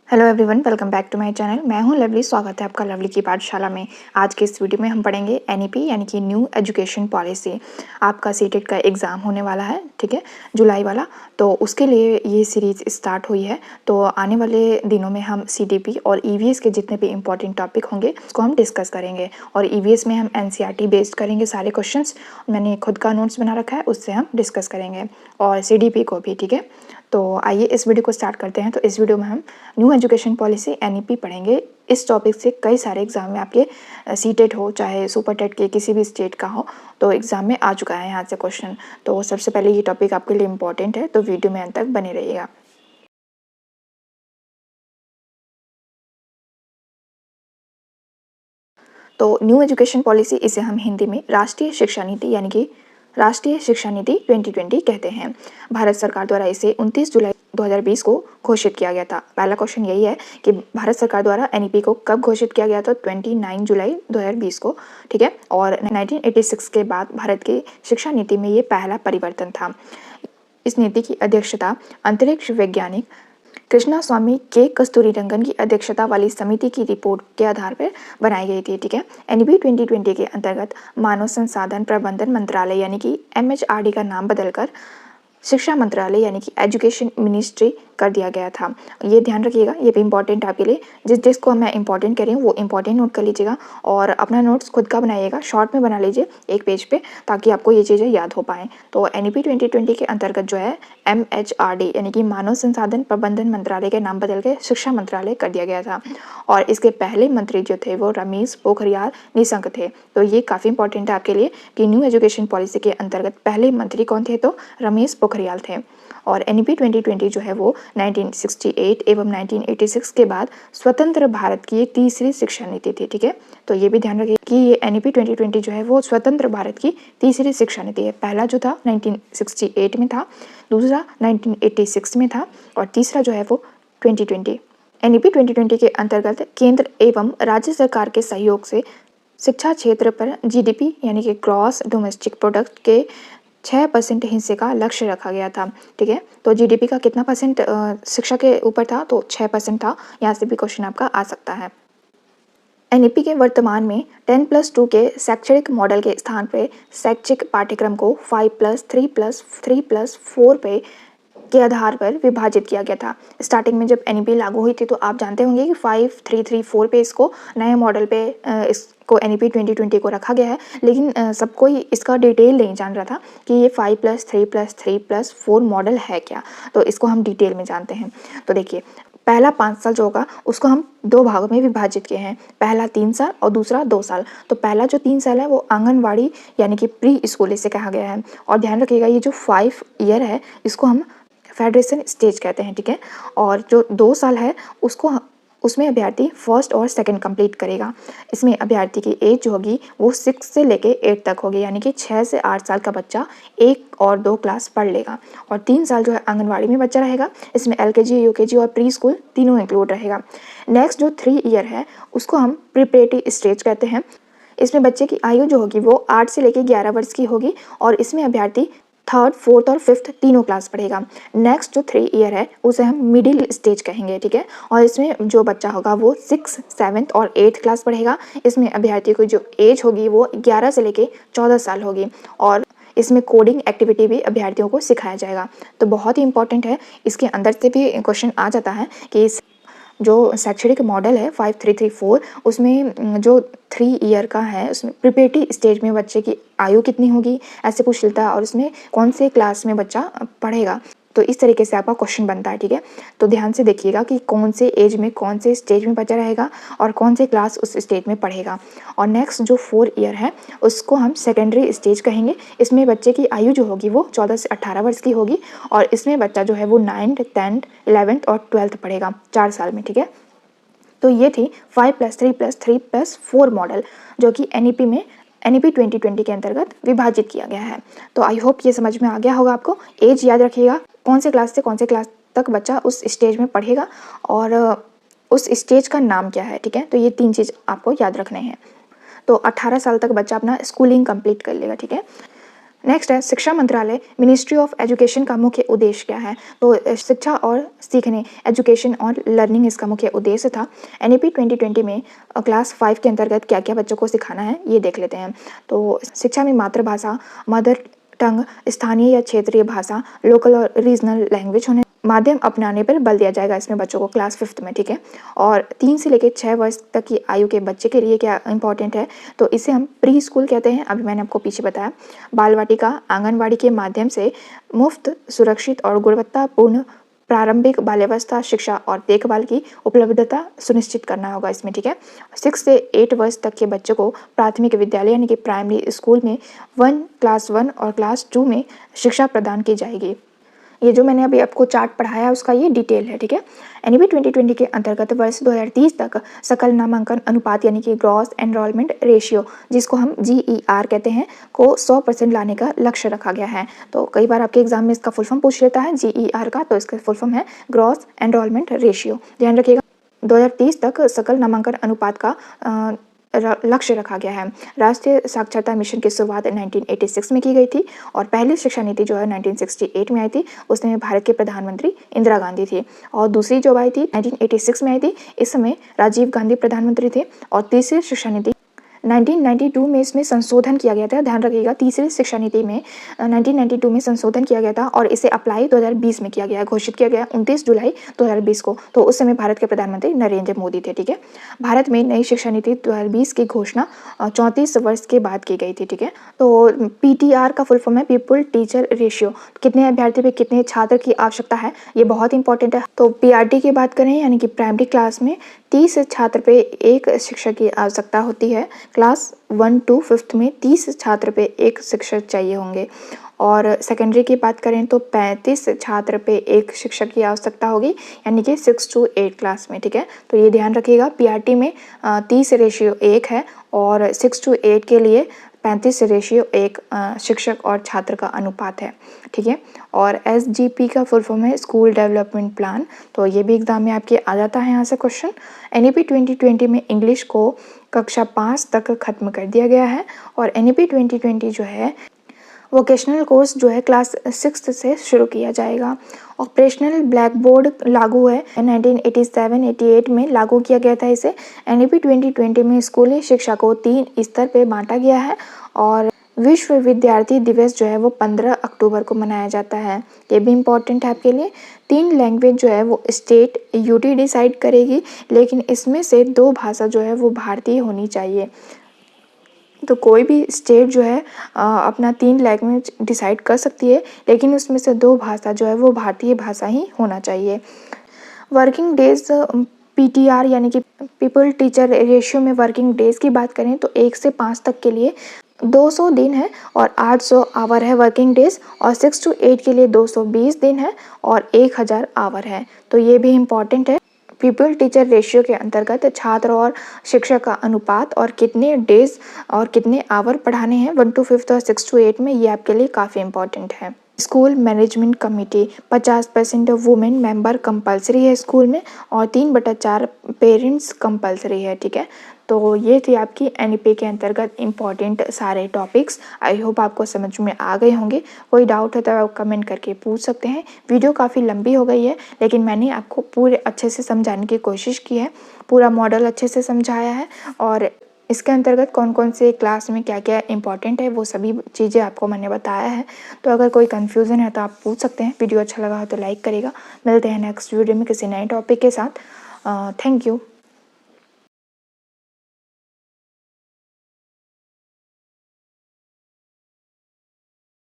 Hello everyone, welcome back to my channel. मैं हूं lovely. स्वागत है आपका लवली की पाठशाला में। आज के इस वीडियो में हम पढ़ेंगे एनईपी यानी कि न्यू एजुकेशन पॉलिसी। आपका सीटेट का एग्ज़ाम होने वाला है, ठीक है, जुलाई वाला। तो उसके लिए ये सीरीज़ स्टार्ट हुई है। तो आने वाले दिनों में हम सीडीपी और ईवीएस के जितने भी इंपॉर्टेंट टॉपिक होंगे उसको हम डिस्कस करेंगे। और ईवीएस में हम एनसीईआरटी बेस्ड करेंगे सारे क्वेश्चंस। मैंने खुद का नोट्स बना रखा है, उससे हम डिस्कस करेंगे, और सीडीपी को भी, ठीक है। तो आइए इस वीडियो को स्टार्ट करते हैं। तो इस वीडियो में हम न्यू एजुकेशन पॉलिसी एनईपी पढ़ेंगे। इस टॉपिक से कई सारे एग्जाम में आपके सीटेट हो चाहे सुपर टेट के किसी भी स्टेट का हो, तो एग्जाम में आ चुका है यहाँ से क्वेश्चन। तो सबसे पहले ये टॉपिक आपके लिए इम्पॉर्टेंट है, तो वीडियो में अंत तक बने रहिएगा। तो न्यू एजुकेशन पॉलिसी, इसे हम हिंदी में राष्ट्रीय शिक्षा नीति यानी कि राष्ट्रीय शिक्षा नीति 2020 कहते हैं। भारत सरकार द्वारा इसे 29 जुलाई 2020 को घोषित किया गया था। पहला क्वेश्चन यही है कि भारत सरकार द्वारा एनईपी को कब घोषित किया गया था? 29 जुलाई 2020 को, ठीक है। और 1986 के बाद भारत की शिक्षा नीति में ये पहला परिवर्तन था। इस नीति की अध्यक्षता अंतरिक्ष वैज्ञानिक कृष्णा स्वामी के कस्तूरीरंगन की अध्यक्षता वाली समिति की रिपोर्ट के आधार पर बनाई गई थी, ठीक है। एनईपी 2020 के अंतर्गत मानव संसाधन प्रबंधन मंत्रालय यानी कि एमएचआरडी का नाम बदलकर शिक्षा मंत्रालय यानी कि एजुकेशन मिनिस्ट्री कर दिया गया था। ये ध्यान रखिएगा, ये भी इंपॉर्टेंट आपके लिए। जिसको मैं इंपॉर्टेंट कह रही हूँ वो इंपॉर्टेंट नोट कर लीजिएगा, और अपना नोट्स खुद का बनाइएगा, शॉर्ट में बना लीजिए एक पेज पे, ताकि आपको ये चीज़ें याद हो पाएँ। तो एनईपी 2020 के अंतर्गत जो है एमएचआरडी यानी कि मानव संसाधन प्रबंधन मंत्रालय के नाम बदल के शिक्षा मंत्रालय कर दिया गया था। और इसके पहले मंत्री जो थे वो रमेश पोखरियाल निशंक थे। तो ये काफ़ी इंपॉर्टेंट है आपके लिए कि न्यू एजुकेशन पॉलिसी के अंतर्गत पहले मंत्री कौन थे? तो रमेश पोखरियाल थे। और एनईपी 2020 जो है वो 1968 एवं 1986 के बाद स्वतंत्र भारत की एक तीसरी शिक्षा नीति थी, ठीक है। तो ये भी ध्यान रखिए कि ये एनईपी 2020 जो है वो स्वतंत्र भारत की तीसरी शिक्षा नीति है। पहला जो था 1968 में था, दूसरा 1986 में था, और तीसरा जो है वो 2020। एनईपी 2020 के अंतर्गत केंद्र एवं राज्य सरकार के सहयोग से शिक्षा क्षेत्र पर जीडीपी यानी कि ग्रॉस डोमेस्टिक प्रोडक्ट के 6% हिस्से का लक्ष्य रखा गया था, ठीक है। तो जीडीपी का कितना परसेंट शिक्षा के ऊपर था? तो 6% था। यहाँ से भी क्वेश्चन आपका आ सकता है। एनईपी के वर्तमान में 10+2 के शैक्षणिक मॉडल के स्थान पर शैक्षिक पाठ्यक्रम को 5+3+3+4 पे के आधार पर विभाजित किया गया था। स्टार्टिंग में जब एनईपी लागू हुई थी तो आप जानते होंगे कि 5-3-3-4 पे इसको नए मॉडल पे इसको एनईपी 2020 को रखा गया है। लेकिन सब कोई इसका डिटेल नहीं जान रहा था कि ये 5+3+3+4 मॉडल है क्या। तो इसको हम डिटेल में जानते हैं। तो देखिए, पहला 5 साल जो होगा उसको हम 2 भागों में विभाजित किए हैं। पहला 3 साल और दूसरा 2 साल। तो पहला जो 3 साल है वो आंगनवाड़ी यानी कि प्री स्कूल इसे कहा गया है। और ध्यान रखिएगा, ये जो 5 ईयर है इसको हम फेडरेशन स्टेज कहते हैं, ठीक है। और जो 2 साल है उसमें अभ्यर्थी फर्स्ट और सेकंड कंप्लीट करेगा। इसमें अभ्यर्थी की एज जो होगी वो 6 से लेके 8 तक होगी, यानी कि 6 से 8 साल का बच्चा 1 और 2 क्लास पढ़ लेगा। और 3 साल जो है आंगनवाड़ी में बच्चा रहेगा। इसमें एलकेजी, यूकेजी और प्री स्कूल तीनों इंक्लूड रहेगा। नेक्स्ट जो 3 ईयर है उसको हम प्रिपरेटरी स्टेज कहते हैं। इसमें बच्चे की आयु जो होगी वो 8 से लेकर 11 वर्ष की होगी, और इसमें अभ्यर्थी 3rd, 4th और 5th तीनों क्लास पढ़ेगा। नेक्स्ट जो 3 ईयर है उसे हम मिडिल स्टेज कहेंगे, ठीक है। और इसमें जो बच्चा होगा वो 6th, 7th और 8th क्लास पढ़ेगा। इसमें अभ्यर्थी को जो एज होगी वो 11 से लेके 14 साल होगी, और इसमें कोडिंग एक्टिविटी भी अभ्यर्थियों को सिखाया जाएगा। तो बहुत ही इंपॉर्टेंट है। इसके अंदर से भी क्वेश्चन आ जाता है कि जो शैक्षणिक मॉडल है 5-3-3-4 उसमें जो 3 ईयर का है उसमें प्रिपरेटरी स्टेज में बच्चे की आयु कितनी होगी ऐसे पूछ लेता है, और उसमें कौन से क्लास में बच्चा पढ़ेगा। तो इस तरीके से आपका क्वेश्चन बनता है, ठीक है। तो ध्यान से देखिएगा कि कौन से एज में कौन से स्टेज में बच्चा रहेगा और कौन से क्लास उस स्टेज में पढ़ेगा। और नेक्स्ट जो 4 ईयर है उसको हम सेकेंडरी स्टेज कहेंगे। इसमें बच्चे की आयु जो होगी वो 14 से 18 वर्ष की होगी, और इसमें बच्चा जो है वो 9th, 10th, 11th और 12th पढ़ेगा 4 साल में, ठीक है। तो ये थी 5+3+3+4 मॉडल, जो कि एनईपी 2020 के अंतर्गत विभाजित किया गया है। तो आई होप ये समझ में आ गया होगा आपको। एज याद रखिएगा, कौन से क्लास से कौन से क्लास तक बच्चा उस स्टेज में पढ़ेगा, और उस स्टेज का नाम क्या है, ठीक है। तो ये 3 चीज़ आपको याद रखने हैं। तो 18 साल तक बच्चा अपना स्कूलिंग कंप्लीट कर लेगा, ठीक है। नेक्स्ट है शिक्षा मंत्रालय, मिनिस्ट्री ऑफ एजुकेशन का मुख्य उद्देश्य क्या है? तो शिक्षा और सीखने, एजुकेशन और लर्निंग इसका मुख्य उद्देश्य था। एनईपी 2020 में क्लास 5 के अंतर्गत क्या क्या बच्चों को सिखाना है ये देख लेते हैं। तो शिक्षा में मातृभाषा, मदर टंग, स्थानीय या क्षेत्रीय भाषा, लोकल और रीजनल लैंग्वेज होने माध्यम अपनाने पर बल दिया जाएगा इसमें बच्चों को क्लास 5 में, ठीक है। और 3 से लेकर 6 वर्ष तक की आयु के बच्चे के लिए क्या इंपॉर्टेंट है, तो इसे हम प्री स्कूल कहते हैं। अभी मैंने आपको पीछे बताया। बाल वाटिका, आंगनवाड़ी के माध्यम से मुफ्त, सुरक्षित और गुणवत्तापूर्ण प्रारंभिक बाल्यावस्था शिक्षा और देखभाल की उपलब्धता सुनिश्चित करना होगा इसमें, ठीक है। 6 से 8 वर्ष तक के बच्चों को प्राथमिक विद्यालय यानी कि प्राइमरी स्कूल में क्लास 1 और क्लास 2 में शिक्षा प्रदान की जाएगी। ये जो मैंने अभी आपको चार्ट पढ़ाया उसका ये डिटेल है, ठीक है। एनईपी 2020 के अंतर्गत वर्ष 2030 तक सकल नामांकन अनुपात यानी कि ग्रॉस एनरोलमेंट रेशियो, जिसको हम GER कहते हैं, को 100% लाने का लक्ष्य रखा गया है। तो कई बार आपके एग्जाम में इसका फुल फॉर्म पूछ लेता है GER का, तो इसका फुल फॉर्म है ग्रॉस एनरोलमेंट रेशियो। ध्यान रखिएगा 2030 तक सकल नामांकन अनुपात का लक्ष्य रखा गया है। राष्ट्रीय साक्षरता मिशन की शुरुआत 1986 में की गई थी और पहली शिक्षा नीति जो है 1968 में आई थी। उसमें भारत के प्रधानमंत्री इंदिरा गांधी थी और दूसरी जो आई थी 1986 में आई थी, इस समय राजीव गांधी प्रधानमंत्री थे। और तीसरी शिक्षा नीति 1992 में इसमें संशोधन किया गया था। ध्यान रखिएगा तीसरी शिक्षा नीति में 1992 में संशोधन किया गया था और इसे अप्लाई 2020 में किया गया, घोषित किया गया 29 जुलाई 2020 को। तो उस समय भारत के प्रधानमंत्री नरेंद्र मोदी थे, ठीक है। भारत में नई शिक्षा नीति 2020 की घोषणा 34 वर्ष के बाद की गई थी, ठीक है। तो PTR का फुल फॉर्म है पीपल टीचर रेशियो, कितने अभ्यर्थी पे कितने छात्र की आवश्यकता है, ये बहुत इंपॉर्टेंट है। तो PRT की बात करें यानी कि प्राइमरी क्लास में 30 छात्र पे एक शिक्षक की आवश्यकता होती है। क्लास 1 to 5 में 30 छात्र पे एक शिक्षक चाहिए होंगे। और सेकेंडरी की बात करें तो 35 छात्र पे एक शिक्षक की आवश्यकता होगी यानी कि 6 to 8 क्लास में, ठीक है। तो ये ध्यान रखिएगा PRT में 30 रेशियो 1 है और 6 to 8 के लिए 35 रेशियो 1 शिक्षक और छात्र का अनुपात है, ठीक है। और SGP का फुल फॉर्म है स्कूल डेवलपमेंट प्लान। तो ये भी एग्जाम में आपके आ जाता है यहाँ से क्वेश्चन। NEP 2020 में इंग्लिश को कक्षा 5 तक खत्म कर दिया गया है और NEP 2020 जो है वोकेशनल कोर्स जो है क्लास 6 से शुरू किया जाएगा। ऑपरेशनल ब्लैक बोर्ड लागू है 1987-88 में लागू किया गया था इसे। NEP 2020 में स्कूली शिक्षा को 3 स्तर पे बांटा गया है और विश्व विद्यार्थी दिवस जो है वो 15 अक्टूबर को मनाया जाता है। ये भी इम्पोर्टेंट है आपके लिए। 3 लैंग्वेज जो है वो स्टेट UT डिसाइड करेगी, लेकिन इसमें से 2 भाषा जो है वो भारतीय होनी चाहिए। तो कोई भी स्टेट जो है अपना 3 लैंग्वेज डिसाइड कर सकती है, लेकिन उसमें से 2 भाषा जो है वो भारतीय भाषा ही होना चाहिए। वर्किंग डेज PTR यानी कि पीपल टीचर रेशियो में वर्किंग डेज की बात करें तो 1 से 5 तक के लिए 200 दिन है और 800 आवर है वर्किंग डेज, और 6 to 8 के लिए 220 दिन है और 1000 आवर है। तो ये भी इम्पॉर्टेंट है। पीपल टीचर रेशियो के अंतर्गत छात्र और शिक्षक का अनुपात और कितने डेज और कितने आवर पढ़ाने हैं 1 to 5 और 6 to 8 में, ये आपके लिए काफ़ी इम्पॉर्टेंट है। School management committee 50% women member compulsory है स्कूल में और 3/4 पेरेंट्स कंपलसरी है, ठीक है। तो ये थी आपकी NEP के अंतर्गत इम्पॉर्टेंट सारे टॉपिक्स। आई होप आपको समझ में आ गए होंगे। कोई डाउट है तो आप कमेंट करके पूछ सकते हैं। वीडियो काफ़ी लंबी हो गई है, लेकिन मैंने आपको पूरे अच्छे से समझाने की कोशिश की है, पूरा मॉडल अच्छे से समझाया है और इसके अंतर्गत कौन कौन से क्लास में क्या क्या इंपॉर्टेंट है वो सभी चीज़ें आपको मैंने बताया है। तो अगर कोई कन्फ्यूज़न है तो आप पूछ सकते हैं। वीडियो अच्छा लगा हो तो लाइक करेगा। मिलते हैं नेक्स्ट वीडियो में किसी नए टॉपिक के साथ। Thank you.